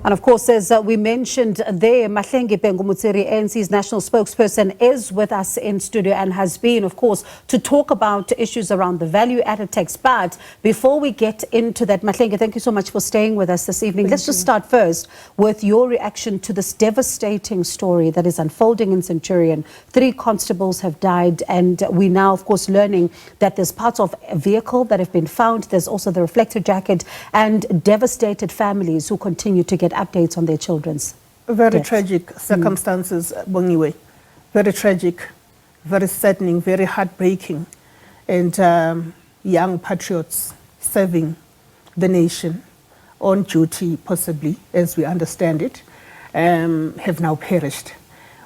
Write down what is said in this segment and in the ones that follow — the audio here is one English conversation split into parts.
And of course, as we mentioned there, Mahlengi Bhengu-Motsiri, ANC's national spokesperson, is with us in studio and has been, of course, to talk about issues around the value-added tax. But before we get into that, Mahlengi, thank you so much for staying with us this evening. Let's just start first with your reaction to this devastating story that is unfolding in Centurion. 3 constables have died, and we now, of course, learning that there's parts of a vehicle that have been found. There's also the reflector jacket, and devastated families who continue to get updates on their children's very deaths. Tragic circumstances, Bongiwe. Very tragic, very saddening, very heartbreaking. And young patriots serving the nation on duty, possibly, as we understand it, have now perished.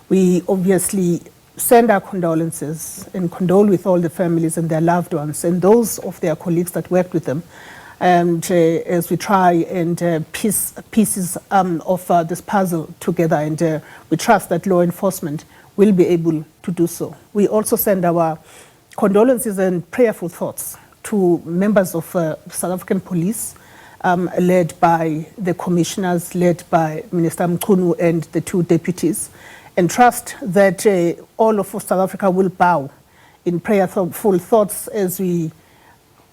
We obviously send our condolences and condole with all the families and their loved ones and those of their colleagues that worked with them. And as we try and piece pieces of this puzzle together, and we trust that law enforcement will be able to do so. We also send our condolences and prayerful thoughts to members of South African Police, led by the commissioners, led by Minister Mkhunu and the 2 deputies, and trust that all of South Africa will bow in prayerful thoughts as we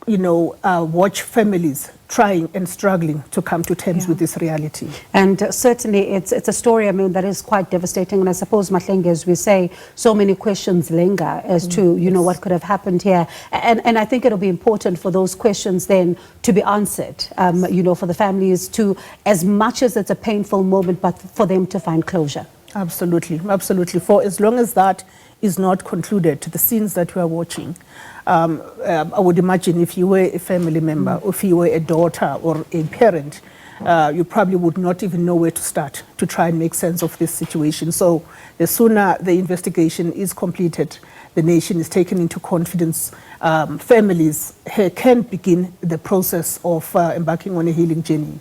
watch families trying and struggling to come to terms with this reality. And certainly it's a story, I mean, that is quite devastating. And I suppose, Mahlengi, as we say, so many questions linger as to, what could have happened here. And I think it'll be important for those questions then to be answered, for the families to, as much as it's a painful moment, but for them to find closure. Absolutely, absolutely. For as long as that is not concluded, the scenes that we are watching, I would imagine if you were a family member, or if you were a daughter or a parent, you probably would not even know where to start to try and make sense of this situation. So the sooner the investigation is completed, the nation is taken into confidence, families can begin the process of embarking on a healing journey.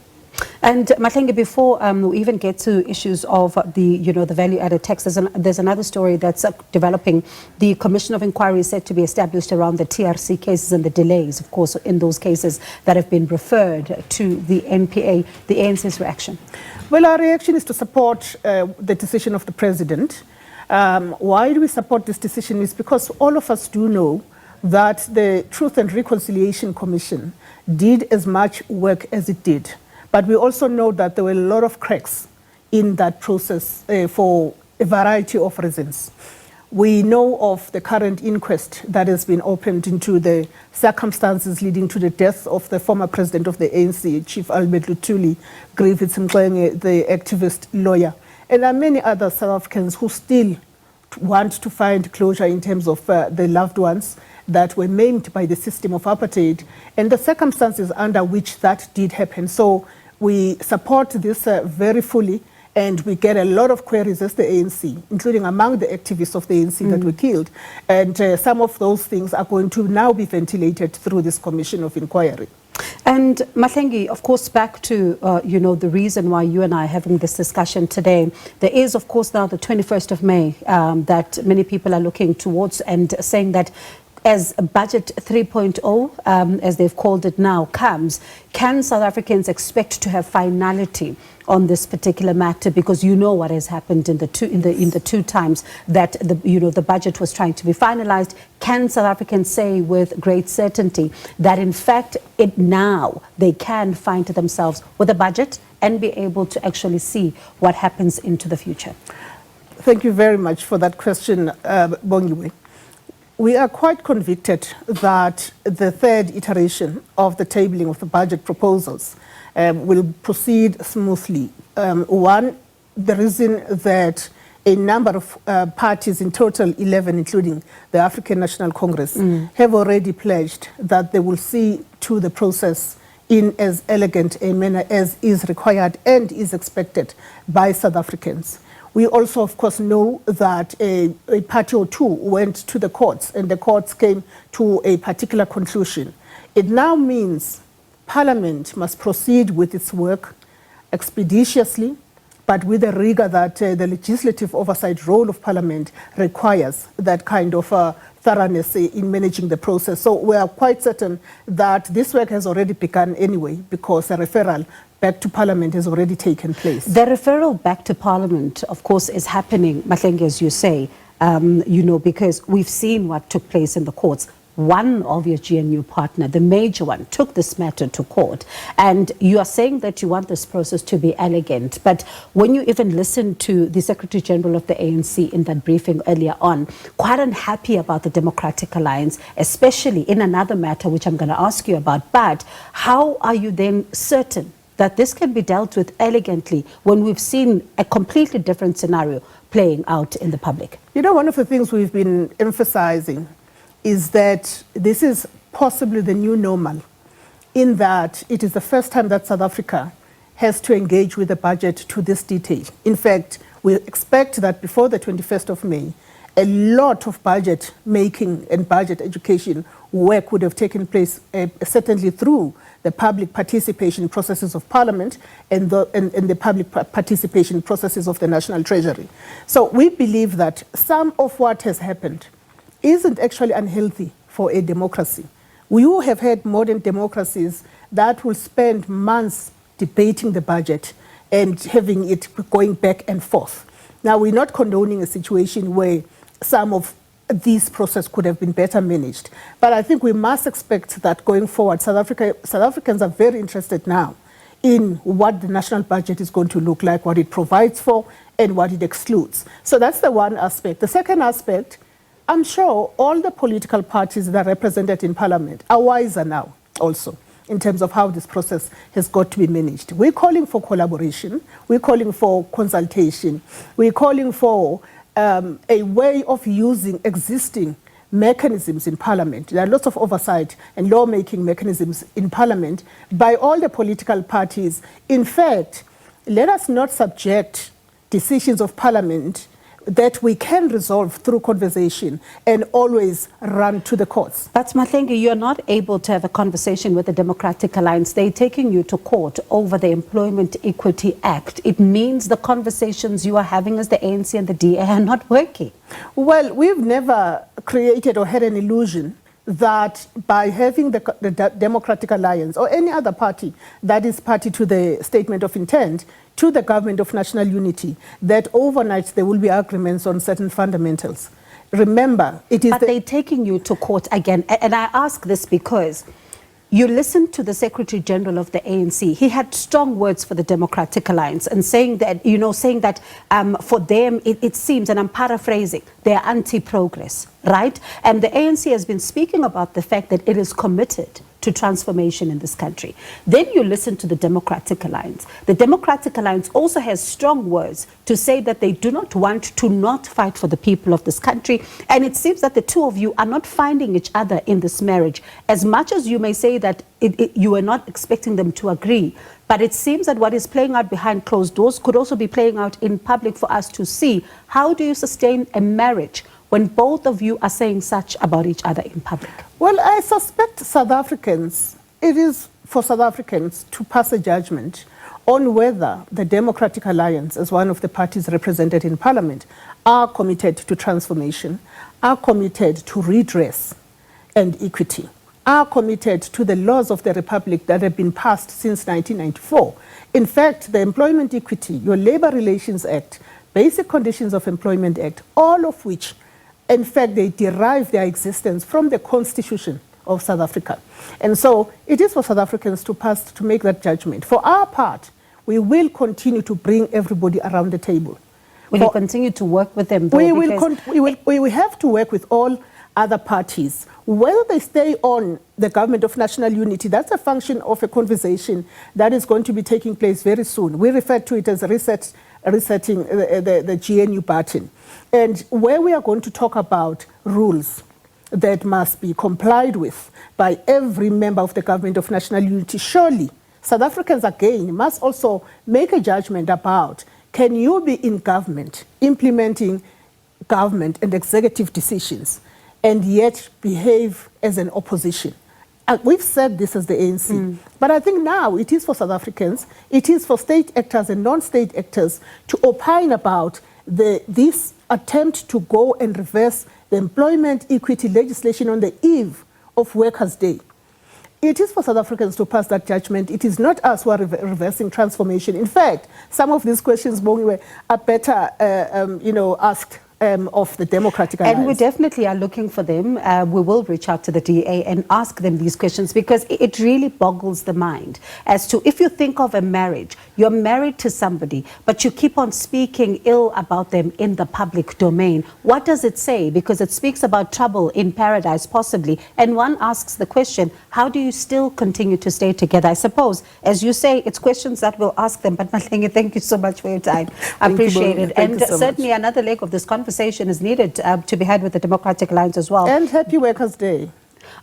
And Mahlengi, before we even get to issues of the value-added tax, there's another story that's developing. The Commission of Inquiry is set to be established around the TRC cases and the delays, of course, in those cases that have been referred to the NPA. The ANC's reaction? Well, our reaction is to support the decision of the President. Why do we support this decision? Is because all of us do know that the Truth and Reconciliation Commission did as much work as it did. But we also know that there were a lot of cracks in that process for a variety of reasons. We know of the current inquest that has been opened into the circumstances leading to the death of the former president of the ANC, Chief Albert Luthuli, Griffiths Mxenge, the activist lawyer. And there are many other South Africans who still want to find closure in terms of the loved ones that were maimed by the system of apartheid and the circumstances under which that did happen. So we support this very fully, and we get a lot of queries as the ANC, including among the activists of the ANC that were killed. And some of those things are going to now be ventilated through this Commission of Inquiry. And Mahlengi, of course, back to, the reason why you and I are having this discussion today. There is, of course, now the 21st of May that many people are looking towards and saying that as Budget 3.0, as they've called it now, comes, can South Africans expect to have finality on this particular matter? Because you know what has happened in the two times that the budget was trying to be finalized. Can South Africans say with great certainty that in fact now they can find themselves with a budget and be able to actually see what happens into the future? Thank you very much for that question, Bongiwe. We are quite convicted that the 3rd iteration of the tabling of the budget proposals will proceed smoothly. One, the reason that a number of parties, in total 11, including the African National Congress, have already pledged that they will see to the process in as elegant a manner as is required and is expected by South Africans. We also, of course, know that a party or two went to the courts, and the courts came to a particular conclusion. It now means Parliament must proceed with its work expeditiously, but with the rigor that the legislative oversight role of Parliament requires, that kind of thoroughness in managing the process. So we are quite certain that this work has already begun anyway, because a referral back to Parliament has already taken place. The referral back to Parliament, of course, is happening, Mahlengi, as you say, because we've seen what took place in the courts. One of your GNU partner, the major one, took this matter to court. And you are saying that you want this process to be elegant. But when you even listen to the Secretary General of the ANC in that briefing earlier on, quite unhappy about the Democratic Alliance, especially in another matter, which I'm going to ask you about. But how are you then certain that this can be dealt with elegantly when we've seen a completely different scenario playing out in the public? You know, one of the things we've been emphasizing is that this is possibly the new normal, in that it is the first time that South Africa has to engage with the budget to this detail. In fact, we expect that before the 21st of May, a lot of budget making and budget education work would have taken place, certainly through the public participation processes of Parliament and the public participation processes of the National Treasury. So we believe that some of what has happened isn't actually unhealthy for a democracy. We have had modern democracies that will spend months debating the budget and having it going back and forth. Now, we're not condoning a situation where some of these processes could have been better managed. But I think we must expect that going forward, South Africans are very interested now in what the national budget is going to look like, what it provides for, and what it excludes. So that's the one aspect. The second aspect, I'm sure all the political parties that are represented in Parliament are wiser now also in terms of how this process has got to be managed. We're calling for collaboration. We're calling for consultation. We're calling for a way of using existing mechanisms in Parliament. There are lots of oversight and lawmaking mechanisms in Parliament by all the political parties. In fact, let us not subject decisions of Parliament that we can resolve through conversation and always run to the courts. But Mahlengi, you're not able to have a conversation with the Democratic Alliance. They're taking you to court over the Employment Equity Act. It means the conversations you are having as the ANC and the DA are not working. Well, we've never created or had an illusion that by having the Democratic Alliance or any other party that is party to the statement of intent to the government of national unity, that overnight there will be agreements on certain fundamentals. Remember, it is... But they're taking you to court again. And I ask this because you listened to the Secretary General of the ANC. He had strong words for the Democratic Alliance and saying that, for them, it seems, and I'm paraphrasing, they're anti-progress, right? And the ANC has been speaking about the fact that it is committed to transformation in this country. Then you listen to the Democratic Alliance. The Democratic Alliance also has strong words to say that they do not want to not fight for the people of this country. And it seems that the two of you are not finding each other in this marriage. As much as you may say that you are not expecting them to agree, but it seems that what is playing out behind closed doors could also be playing out in public for us to see. How do you sustain a marriage when both of you are saying such about each other in public? Well, I suspect South Africans, it is for South Africans to pass a judgment on whether the Democratic Alliance, as one of the parties represented in Parliament, are committed to transformation, are committed to redress and equity, are committed to the laws of the Republic that have been passed since 1994. In fact, the Employment Equity, your Labour Relations Act, Basic Conditions of Employment Act, all of which, in fact, they derive their existence from the Constitution of South Africa. And so it is for South Africans to make that judgment. For our part, we will continue to bring everybody around the table. Will you continue to work with them, though? We have to work with all other parties. Whether they stay on the government of national unity, that's a function of a conversation that is going to be taking place very soon. We refer to it as resetting the GNU button. And where we are going to talk about rules that must be complied with by every member of the government of national unity, surely South Africans again must also make a judgment about, can you be in government, implementing government and executive decisions, and yet behave as an opposition? We've said this as the ANC, but I think now it is for South Africans, it is for state actors and non-state actors to opine about this attempt to go and reverse the employment equity legislation on the eve of Workers' Day. It is for South Africans to pass that judgment. It is not us who are reversing transformation. In fact, some of these questions, Bongiwe, are better asked of the Democratic Alliance. And we definitely are looking for them. We will reach out to the DA and ask them these questions, because it really boggles the mind as to, if you think of a marriage, you're married to somebody, but you keep on speaking ill about them in the public domain. What does it say? Because it speaks about trouble in paradise, possibly. And one asks the question, how do you still continue to stay together? I suppose, as you say, it's questions that we'll ask them. But Mahlengi, thank you so much for your time. I appreciate it. And certainly another leg of this conversation is needed to be had with the Democratic Alliance as well. And happy Workers' Day.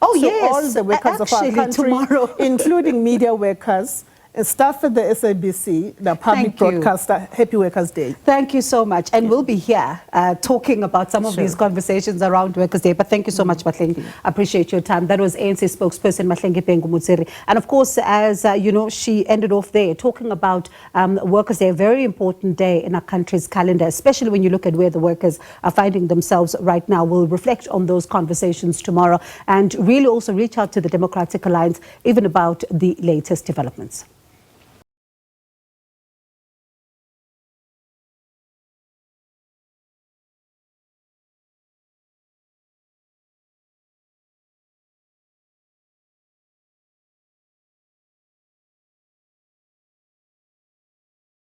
Oh, so yes. all the workers of our country, tomorrow. including media workers, staff at the SABC, the public broadcaster, happy Workers' Day. Thank you so much. And we'll be here talking about some of these conversations around Workers' Day. But thank you so much, Mahlengi. I appreciate your time. That was ANC spokesperson Mahlengi Bhengu-Motsiri. And of course, as she ended off there talking about Workers' Day, a very important day in our country's calendar, especially when you look at where the workers are finding themselves right now. We'll reflect on those conversations tomorrow and really also reach out to the Democratic Alliance, even about the latest developments.